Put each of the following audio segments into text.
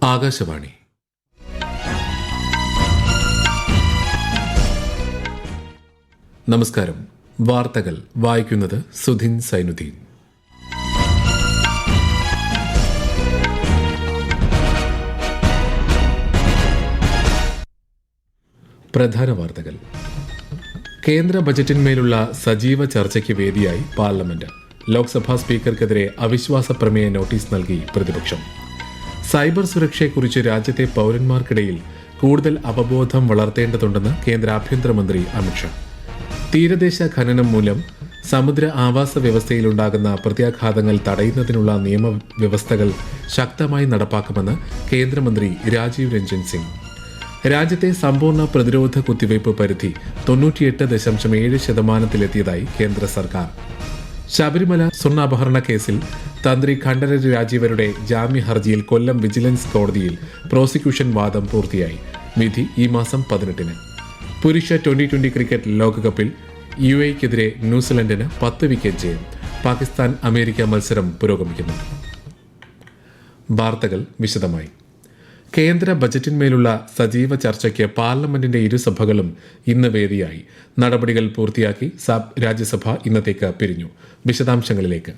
ആകാശവാണി. നമസ്കാരം. വാർത്തകൾ വായിക്കുന്നത് സുധിൻ സൈനുദ്ദീൻ. പ്രധാന വാർത്തകൾ. കേന്ദ്ര ബജറ്റിന്മേലുള്ള സജീവ ചർച്ചയ്ക്ക് വേദിയായി പാർലമെന്റ്. ലോക്സഭാ സ്പീക്കർക്കെതിരെ അവിശ്വാസ പ്രമേയ നോട്ടീസ് നൽകി പ്രതിപക്ഷം. സൈബർ സുരക്ഷയെക്കുറിച്ച് രാജ്യത്തെ പൌരന്മാർക്കിടയിൽ കൂടുതൽ അവബോധം വളർത്തേണ്ടതുണ്ടെന്ന് കേന്ദ്ര ആഭ്യന്തരമന്ത്രി അമിത്ഷാ. തീരദേശ ഖനനം മൂലം സമുദ്ര ആവാസ വ്യവസ്ഥയിലുണ്ടാകുന്ന പ്രത്യാഘാതങ്ങൾ തടയുന്നതിനുള്ള നിയമവ്യവസ്ഥകൾ ശക്തമായി നടപ്പാക്കുമെന്ന് കേന്ദ്രമന്ത്രി രാജീവ് രഞ്ജൻ സിംഗ്. രാജ്യത്തെ സമ്പൂർണ്ണ പ്രതിരോധ കുത്തിവയ്പ് പരിധി 98.7% കേന്ദ്ര സർക്കാർ. ശബരിമല സ്വർണ്ണാപഹരണ കേസിൽ തന്ത്രി ഖണ്ഡരര് രാജീവരുടെ ജാമ്യ ഹർജിയിൽ കൊല്ലം വിജിലൻസ് കോടതിയിൽ പ്രോസിക്യൂഷൻ വാദം പൂർത്തിയായി. വിധി ഈ മാസം 18-ന്. പുരുഷ ട്വന്റി ക്രിക്കറ്റ് ലോകകപ്പിൽ UAEക്കെതിരെ ന്യൂസിലൻഡിന് 10 വിക്കറ്റ് ജയം. പാകിസ്ഥാൻ അമേരിക്ക മത്സരം പുരോഗമിക്കുന്നു. വാർത്തകൾ വിശദമായി. കേന്ദ്ര ബജറ്റിന്മേലുള്ള സജീവ ചർച്ചയ്ക്ക് പാർലമെന്റിന്റെ ഇരുസഭകളും ഇന്ന് വേദിയായി. നടപടികൾ പൂർത്തിയാക്കി രാജ്യസഭ ഇന്നത്തേക്ക് പിരിഞ്ഞു. വിശദാംശങ്ങളിലേക്ക്.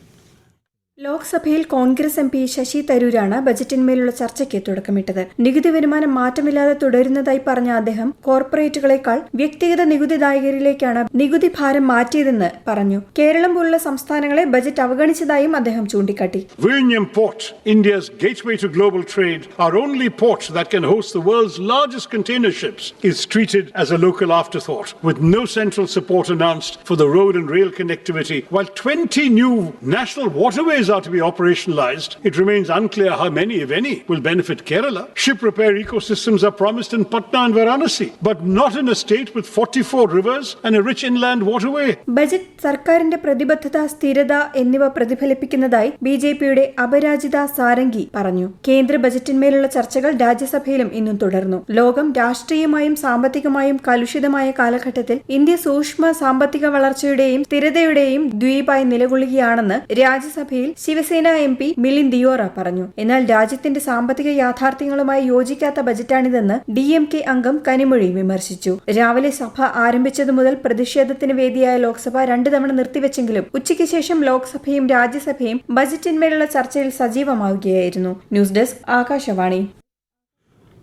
ലോക്സഭയിൽ കോൺഗ്രസ് MP ശശി തരൂരാണ് ബജറ്റിന്മേലുള്ള ചർച്ചയ്ക്ക് തുടക്കമിട്ടത്. നികുതി വരുമാനം മാറ്റമില്ലാതെ തുടരുന്നതായി പറഞ്ഞ അദ്ദേഹം കോർപ്പറേറ്റുകളെക്കാൾ വ്യക്തിഗത നികുതിദായകരിലേക്കാണ് നികുതി ഭാരം മാറ്റിയതെന്ന് പറഞ്ഞു. കേരളം പോലുള്ള സംസ്ഥാനങ്ങളെ ബജറ്റ് അവഗണിച്ചതായും അദ്ദേഹം ചൂണ്ടിക്കാട്ടി. Viഴിഞ്ഞം Port, India's gateway to global trade, our only port that can host the world's largest container ships, is treated as a local afterthought, with no central support announced for the road and rail connectivity. While 20 new national waterways are to be operationalized, it remains unclear how many, if any, will benefit Kerala. Ship repair ecosystems are promised in Patna and Varanasi, but not in a state with 44 rivers and a rich inland waterway. Budget സർക്കാരിന്റെ പ്രതിബദ്ധത, സ്ഥിരത എന്നിവ പ്രതിഫലിപ്പിക്കുന്നതായി BJPയുടെ അപരാജിത സാരംഗി പറഞ്ഞു. കേന്ദ്ര ബജറ്റിന്മേലുള്ള ചർച്ചകൾ രാജ്യസഭയിലും ഇന്നും തുടർന്നു. ലോകം രാഷ്ട്രീയമായും സാമ്പത്തികമായും കലുഷിതമായ കാലഘട്ടത്തിൽ ഇന്ത്യ സൂക്ഷ്മ സാമ്പത്തിക വളർച്ചയുടെയും സ്ഥിരതയുടെയും ദ്വീപായി നിലകൊള്ളുകയാണെന്ന് രാജ്യസഭയിൽ ശിവസേന MP മിലിന്ദ് ദിയോറ പറഞ്ഞു. എന്നാൽ രാജ്യത്തിന്റെ സാമ്പത്തിക യാഥാർത്ഥ്യങ്ങളുമായി യോജിക്കാത്ത ബജറ്റാണിതെന്ന് DMK അംഗം കനിമൊഴി വിമർശിച്ചു. രാവിലെ സഭ ആരംഭിച്ചതു മുതൽ പ്രതിഷേധത്തിന് വേദിയായ ലോക്സഭ 2 തവണ നിർത്തിവെച്ചെങ്കിലും ഉച്ചയ്ക്ക് ശേഷം ലോക്സഭയും രാജ്യസഭയും ബജറ്റിന്മേലുള്ള ചർച്ചയിൽ സജീവമാവുകയായിരുന്നു. News desk Akashvani.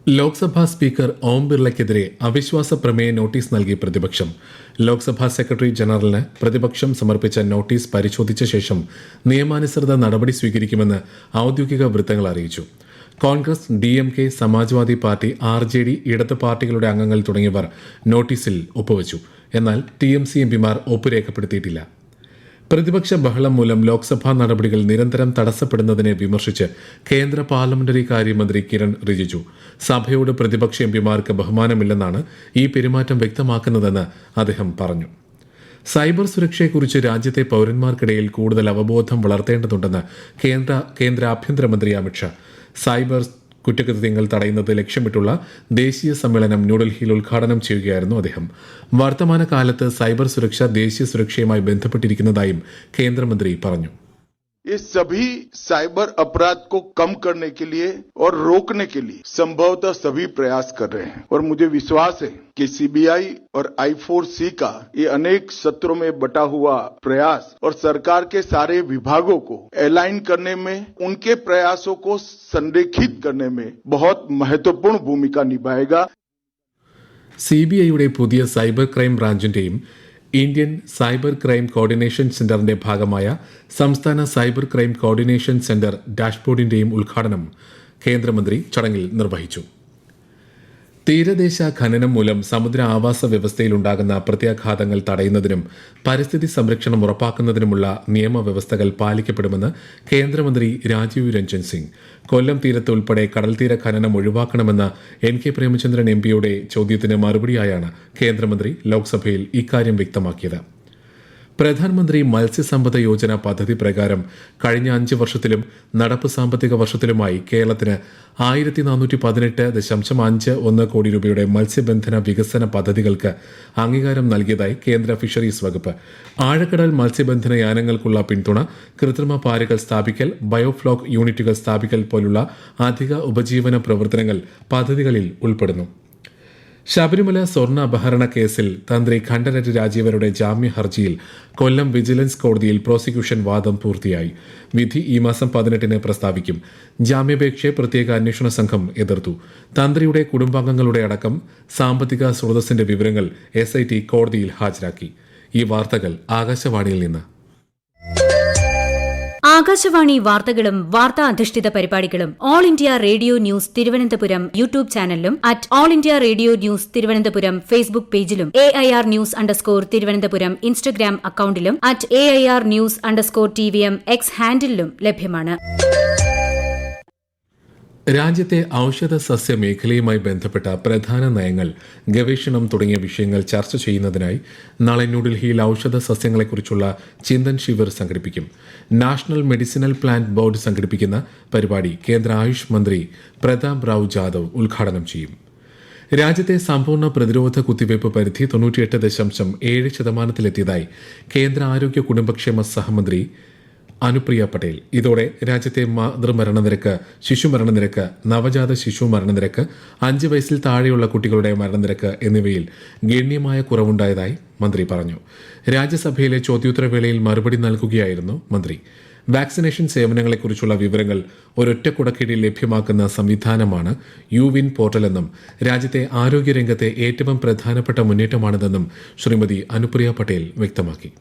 Lok Sabha speaker Om ബിർളയ്ക്കെതിരെ അവിശ്വാസ പ്രമേയ നോട്ടീസ് നൽകി പ്രതിപക്ഷം. ലോക്സഭാ സെക്രട്ടറി ജനറലിന് പ്രതിപക്ഷം സമർപ്പിച്ച നോട്ടീസ് പരിശോധിച്ച ശേഷം നിയമാനുസൃത നടപടി സ്വീകരിക്കുമെന്ന് ഔദ്യോഗിക വൃത്തങ്ങൾ അറിയിച്ചു. Congress, DMK, Samajwadi party, RJD, ഇടത് പാർട്ടികളുടെ അംഗങ്ങൾ തുടങ്ങിയവർ നോട്ടീസിൽ ഒപ്പുവച്ചു. എന്നാൽ TMC MPമാർ ഒപ്പ് രേഖപ്പെടുത്തിയിട്ടില്ല. പ്രതിപക്ഷ ബഹളം മൂലം ലോക്സഭാ നടപടികൾ നിരന്തരം തടസ്സപ്പെടുന്നതിനെ വിമർശിച്ച് കേന്ദ്ര പാർലമെന്ററി കാര്യമന്ത്രി കിരൺ റിജിജു സഭയോട് പ്രതിപക്ഷ MPമാർക്ക് ബഹുമാനമില്ലെന്നാണ് ഈ പെരുമാറ്റം വ്യക്തമാക്കുന്നതെന്ന് അദ്ദേഹം പറഞ്ഞു. സൈബർ സുരക്ഷയെക്കുറിച്ച് രാജ്യത്തെ പൌരന്മാർക്കിടയിൽ കൂടുതൽ അവബോധം വളർത്തേണ്ടതുണ്ടെന്ന് കേന്ദ്ര ആഭ്യന്തരമന്ത്രി അമിത്ഷാ. സൈബർ കുറ്റകൃത്യങ്ങൾ തടയുന്നത് ലക്ഷ്യമിട്ടുള്ള ദേശീയ സമ്മേളനം ന്യൂഡൽഹിയിൽ ഉദ്ഘാടനം ചെയ്യുകയായിരുന്നു അദ്ദേഹം. വർത്തമാനകാലത്ത് സൈബർ സുരക്ഷ ദേശീയ സുരക്ഷയുമായി ബന്ധപ്പെട്ടിരിക്കുന്നതായും കേന്ദ്രമന്ത്രി പറഞ്ഞു. ये सभी साइबर अपराध को कम करने के लिए और रोकने के लिए संभवतः सभी प्रयास कर रहे हैं और मुझे विश्वास है कि CBI और I4C का ये अनेक सत्रों में बटा हुआ प्रयास और सरकार के सारे विभागों को अलाइन करने में, उनके प्रयासों को संरेखित करने में बहुत महत्वपूर्ण भूमिका निभाएगा. CBIയുടെ പുതിയ സൈബർ ക്രൈം ബ്രാഞ്ചിന്റെയും ഇന്ത്യൻ സൈബർ ക്രൈം കോർഡിനേഷൻ സെന്ററിന്റെ ഭാഗമായ സംസ്ഥാന സൈബർ ക്രൈം കോർഡിനേഷൻ സെന്റർ ഡാഷ്ബോർഡിന്റെയും ഉദ്ഘാടനം കേന്ദ്രമന്ത്രി ചടങ്ങിൽ നിർവഹിച്ചു. തീരദേശ ഖനനം മൂലം സമുദ്ര ആവാസ വ്യവസ്ഥയിലുണ്ടാകുന്ന പ്രത്യാഘാതങ്ങൾ തടയുന്നതിനും പരിസ്ഥിതി സംരക്ഷണം ഉറപ്പാക്കുന്നതിനുമുള്ള നിയമവ്യവസ്ഥകൾ പാലിക്കപ്പെടുമെന്ന് കേന്ദ്രമന്ത്രി രാജീവ് രഞ്ജൻ സിംഗ്. കൊല്ലം തീരത്ത് ഉൾപ്പെടെ കടൽത്തീര ഖനനം ഒഴിവാക്കണമെന്ന NK പ്രേമചന്ദ്രൻ MPയുടെ ചോദ്യത്തിന് മറുപടിയായാണ് കേന്ദ്രമന്ത്രി ലോക്സഭയിൽ ഇക്കാര്യം വ്യക്തമാക്കിയത്. പ്രധാനമന്ത്രി മത്സ്യസമ്പദ യോജന പദ്ധതി പ്രകാരം കഴിഞ്ഞ 5 വർഷത്തിലും നടപ്പ് സാമ്പത്തിക വർഷത്തിലുമായി കേരളത്തിന് 1418.51 കോടി രൂപയുടെ മത്സ്യബന്ധന വികസന പദ്ധതികൾക്ക് അംഗീകാരം നൽകിയതായി കേന്ദ്ര ഫിഷറീസ് വകുപ്പ്. ആഴക്കടൽ മത്സ്യബന്ധന യാനങ്ങൾക്കുള്ള പിന്തുണ, കൃത്രിമ പാരകൾ സ്ഥാപിക്കൽ, ബയോഫ്ലോക്ക് യൂണിറ്റുകൾ സ്ഥാപിക്കൽ പോലുള്ള അധിക ഉപജീവന പ്രവർത്തനങ്ങൾ പദ്ധതികളിൽ ഉൾപ്പെടുന്നു. ശബരിമല സ്വർണ്ണ അപഹരണ കേസിൽ തന്ത്രി ഖണ്ഡനറ്റ് രാജീവരുടെ ജാമ്യ ഹർജിയിൽ കൊല്ലം വിജിലൻസ് കോടതിയിൽ പ്രോസിക്യൂഷൻ വാദം പൂർത്തിയായി. വിധി ഈ മാസം 18-ന് പ്രസ്താവിക്കും. ജാമ്യാപേക്ഷയെ പ്രത്യേക അന്വേഷണ സംഘം എതിർത്തു. തന്ത്രിയുടെ കുടുംബാംഗങ്ങളുടെ അടക്കം സാമ്പത്തിക സ്രോതസ്സിന്റെ വിവരങ്ങൾ SIT കോടതിയിൽ ഹാജരാക്കി. ഈ വാർത്തകൾ ആകാശവാണിയിൽ നിന്ന്. ആകാശവാണി വാർത്തകളും വാർത്താ അധിഷ്ഠിത പരിപാടികളും all India radio news Thiruvananthapuram YouTube ചാനലിലും @all India radio news Thiruvananthapuram Facebook പേജിലും AIR ന്യൂസ് _ തിരുവനന്തപുരം ഇൻസ്റ്റഗ്രാം അക്കൌണ്ടിലും @AIR ന്യൂസ് _ TVM X ഹാൻഡിലും ലഭ്യമാണ്. രാജ്യത്തെ ഔഷധ സസ്യ മേഖലയുമായി ബന്ധപ്പെട്ട പ്രധാന നയങ്ങൾ, ഗവേഷണം തുടങ്ങിയ വിഷയങ്ങൾ ചർച്ച ചെയ്യുന്നതിനായി നാളെ ന്യൂഡൽഹിയിൽ ഔഷധ സസ്യങ്ങളെക്കുറിച്ചുള്ള ചിന്തൻ ശിവിർ സംഘടിപ്പിക്കും. നാഷണൽ മെഡിസിനൽ പ്ലാന്റ് ബോർഡ് സംഘടിപ്പിക്കുന്ന പരിപാടി കേന്ദ്ര ആയുഷ് മന്ത്രി പ്രതാപ് റാവു ജാദവ് ഉദ്ഘാടനം ചെയ്യും. രാജ്യത്തെ സമ്പൂർണ്ണ പ്രതിരോധ കുത്തിവയ്പ് പരിധി 98.7%-ലെത്തിയതായി കേന്ദ്ര ആരോഗ്യ കുടുംബക്ഷേമ സഹമന്ത്രി അനുപ്രിയ പട്ടേൽ. ഇതോടെ രാജ്യത്തെ മാതൃമരണനിരക്ക്, ശിശുമരണനിരക്ക്, നവജാത ശിശു മരണനിരക്ക്, 5 വയസ്സിൽ താഴെയുള്ള കുട്ടികളുടെ മരണനിരക്ക് എന്നിവയിൽ ഗണ്യമായ കുറവുണ്ടായതായി മന്ത്രി പറഞ്ഞു. രാജ്യസഭയിലെ ചോദ്യോത്തരവേളയിൽ മറുപടി നൽകുകയായിരുന്നു മന്ത്രി. വാക്സിനേഷൻ സേവനങ്ങളെക്കുറിച്ചുള്ള വിവരങ്ങൾ ഒരൊറ്റ കുടക്കീഴിൽ ലഭ്യമാക്കുന്ന സംവിധാനമാണ് യുവിൻ പോർട്ടലെന്നും രാജ്യത്തെ ആരോഗ്യരംഗത്തെ ഏറ്റവും പ്രധാനപ്പെട്ട മുന്നേറ്റമാണിതെന്നും ശ്രീമതി അനുപ്രിയ പട്ടേൽ വ്യക്തമാക്കി.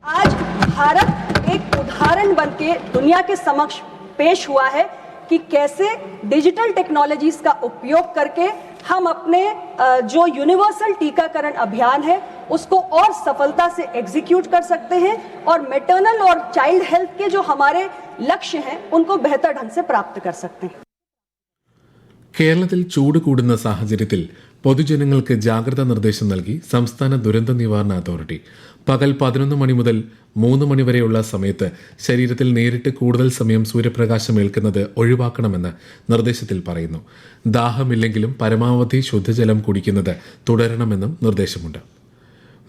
आज भारत एक उदाहरण बनके दुनिया के समक्ष पेश हुआ है कि कैसे डिजिटल टेक्नोलॉजीज का उपयोग करके हम अपने जो यूनिवर्सल टीकाकरण अभियान है उसको और सफलता से एग्जीक्यूट कर सकते हैं और मैटरनल और चाइल्ड हेल्थ के जो हमारे लक्ष्य हैं उनको बेहतर ढंग से प्राप्त कर सकते हैं. കേരളത്തിൽ ചൂട് കൂടുന്ന സാഹചര്യത്തിൽ പൊതുജനങ്ങൾക്ക് ജാഗ്രതാ നിർദ്ദേശം നൽകി സംസ്ഥാന ദുരന്ത നിവാരണ അതോറിറ്റി. പകൽ 11 മണി മുതൽ 3 മണി വരെയുള്ള സമയത്ത് ശരീരത്തിൽ നേരിട്ട് കൂടുതൽ സമയം സൂര്യപ്രകാശം ഏൽക്കുന്നത് ഒഴിവാക്കണമെന്ന് നിർദ്ദേശത്തിൽ പറയുന്നു. ദാഹമില്ലെങ്കിലും പരമാവധി ശുദ്ധജലം കുടിക്കുന്നത് തുടരണമെന്നും നിർദ്ദേശമുണ്ട്.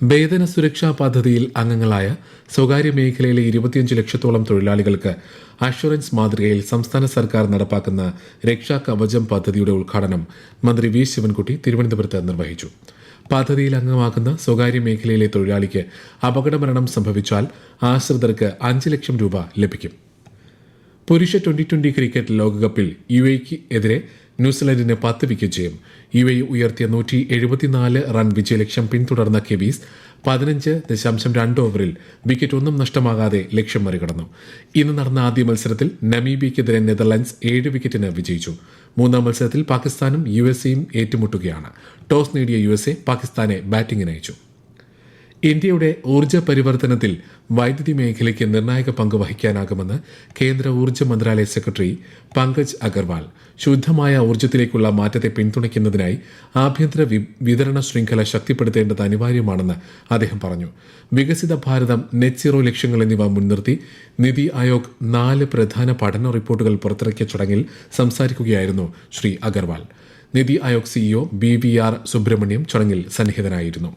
വേതന സുരക്ഷാ പദ്ധതിയിൽ അംഗങ്ങളായ സ്വകാര്യ മേഖലയിലെ 25 ലക്ഷത്തോളം തൊഴിലാളികൾക്ക് അഷുറൻസ് മാതൃകയിൽ സംസ്ഥാന സർക്കാർ നടപ്പാക്കുന്ന രക്ഷാ കവചം പദ്ധതിയുടെ ഉദ്ഘാടനം മന്ത്രി വി ശിവൻകുട്ടി തിരുവനന്തപുരത്ത് നിർവഹിച്ചു. പദ്ധതിയിൽ അംഗമാക്കുന്ന സ്വകാര്യ മേഖലയിലെ തൊഴിലാളിക്ക് അപകടമരണം സംഭവിച്ചാൽ ആശ്രിതർക്ക് 5 ലക്ഷം രൂപ ലഭിക്കും. പുരുഷ T20 ക്രിക്കറ്റ് ലോകകപ്പിൽ UAE എതിരെ ന്യൂസിലൻഡിന് 10 വിക്കറ്റ് ജയം. UAE ഉയർത്തിയ 174 റൺ വിജയലക്ഷ്യം പിന്തുടർന്ന കെവീസ് 15.2 ഓവറിൽ വിക്കറ്റ് ഒന്നും നഷ്ടമാകാതെ ലക്ഷ്യം മറികടന്നു. ഇന്ന് നടന്ന ആദ്യ മത്സരത്തിൽ നമീബിയയ്ക്കെതിരെ നെതർലൻഡ്സ് 7 വിക്കറ്റിന് വിജയിച്ചു. 3-ാം മത്സരത്തിൽ പാകിസ്ഥാനും USA ഏറ്റുമുട്ടുകയാണ്. ടോസ് നേടിയ USA പാകിസ്ഥാനെ ബാറ്റിംഗിനയച്ചു. ഇന്ത്യയുടെ ഊർജ്ജ പരിവർത്തനത്തിൽ വൈദ്യുതി മേഖലയ്ക്ക് നിർണായക പങ്ക് വഹിക്കാനാകുമെന്ന് കേന്ദ്ര ഊർജ്ജ മന്ത്രാലയ സെക്രട്ടറി പങ്കജ് അഗർവാൾ. ശുദ്ധമായ ഊർജ്ജത്തിലേക്കുള്ള മാറ്റത്തെ പിന്തുണയ്ക്കുന്നതിനായി ആഭ്യന്തര വിതരണ ശൃംഖല ശക്തിപ്പെടുത്തേണ്ടത് അനിവാര്യമാണെന്ന് അദ്ദേഹം പറഞ്ഞു. വികസിത ഭാരതം, നെറ്റ് സീറോ ലക്ഷ്യങ്ങൾ എന്നിവ മുൻനിർത്തി നിതി ആയോഗ് 4 പ്രധാന പഠന റിപ്പോർട്ടുകൾ പുറത്തിറക്കിയ ചടങ്ങിൽ സംസാരിക്കുകയായിരുന്നു ശ്രീ അഗർവാൾ. നിതി ആയോഗ് CEO BVR സുബ്രഹ്മണ്യം ചടങ്ങിൽ സന്നിഹിതനായിരുന്നു.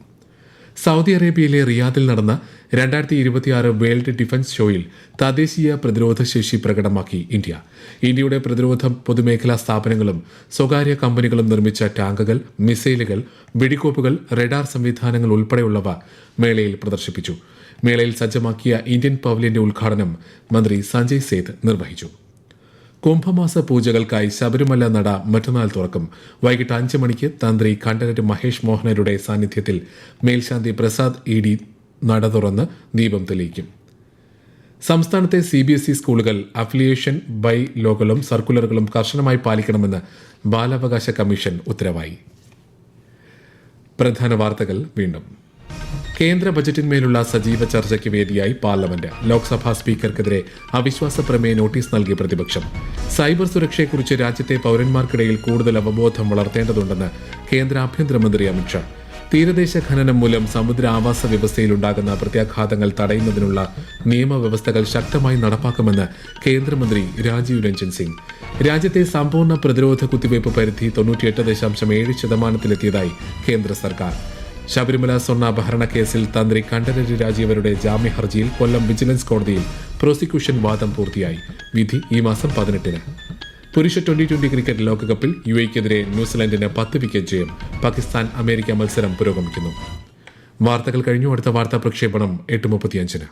സൗദി അറേബ്യയിലെ റിയാദിൽ നടന്ന 2026 വേൾഡ് ഡിഫൻസ് ഷോയിൽ തദ്ദേശീയ പ്രതിരോധ ശേഷി പ്രകടമാക്കി ഇന്ത്യ. ഇന്ത്യയുടെ പ്രതിരോധ പൊതുമേഖലാ സ്ഥാപനങ്ങളും സ്വകാര്യ കമ്പനികളും നിർമ്മിച്ച ടാങ്കുകൾ, മിസൈലുകൾ, വെടിക്കോപ്പുകൾ, റഡാർ സംവിധാനങ്ങൾ ഉൾപ്പെടെയുള്ളവ മേളയിൽ പ്രദർശിപ്പിച്ചു. മേളയിൽ സജ്ജമാക്കിയ ഇന്ത്യൻ പവലിയന്റെ ഉദ്ഘാടനം മന്ത്രി സഞ്ജയ് സേത്ത് നിർവഹിച്ചു. കുംഭമാസ പൂജകൾക്കായി ശബരിമല നട മറ്റന്നാൾ തുറക്കും. വൈകിട്ട് 5 മണിക്ക് തന്ത്രി ഖണ്ഡനറ്റ് മഹേഷ് മോഹനരുടെ സാന്നിധ്യത്തിൽ മേൽശാന്തി പ്രസാദ് ED നട തുറന്ന് ദീപം തെളിയിക്കും. സംസ്ഥാനത്തെ CBSE സ്കൂളുകൾ അഫിലിയേഷൻ ബൈ ലോകളും സർക്കുലറുകളും കർശനമായി പാലിക്കണമെന്ന് ബാലാവകാശ കമ്മീഷൻ ഉത്തരവായി. പ്രധാന വാർത്തകൾ വീണ്ടും. കേന്ദ്ര ബജറ്റിന്മേലുള്ള സജീവ ചർച്ചയ്ക്ക് വേദിയായി പാർലമെന്റ്. ലോക്സഭാ സ്പീക്കർക്കെതിരെ അവിശ്വാസ പ്രമേയ നോട്ടീസ് നൽകിയ പ്രതിപക്ഷം. സൈബർ സുരക്ഷയെക്കുറിച്ച് രാജ്യത്തെ പൌരന്മാർക്കിടയിൽ കൂടുതൽ അവബോധം വളർത്തേണ്ടതുണ്ടെന്ന് കേന്ദ്ര ആഭ്യന്തരമന്ത്രി അമിത്ഷാ. തീരദേശ ഖനനം മൂലം സമുദ്ര ആവാസ വ്യവസ്ഥയിലുണ്ടാകുന്ന പ്രത്യാഘാതങ്ങൾ തടയുന്നതിനുള്ള നിയമവ്യവസ്ഥകൾ ശക്തമായി നടപ്പാക്കുമെന്ന് കേന്ദ്രമന്ത്രി രാജീവ് രഞ്ജൻ സിംഗ്. രാജ്യത്തെ സമ്പൂർണ്ണ പ്രതിരോധ കുത്തിവയ്പ് പരിധി 98.7% കേന്ദ്ര സർക്കാർ. ശബരിമല സ്വർണ്ണാഭരണ കേസിൽ തന്ത്രി കണ്ഠരര് രാജീവരുടെ ജാമ്യ ഹർജിയിൽ കൊല്ലം വിജിലൻസ് കോടതിയിൽ പ്രോസിക്യൂഷൻ വാദം പൂർത്തിയായി. വിധി ഈ മാസം 18-ന്. പുരുഷ ട്വന്റി ക്രിക്കറ്റ് ലോകകപ്പിൽ യുഎഇക്കെതിരെ ന്യൂസിലൻഡിന് 10 വിക്കറ്റ് ജയം. പാകിസ്ഥാൻ അമേരിക്ക മത്സരം പുരോഗമിക്കുന്നു. വാർത്തകൾ കഴിഞ്ഞു. അടുത്ത വാർത്താ പ്രക്ഷേപണം 8:35-ന്.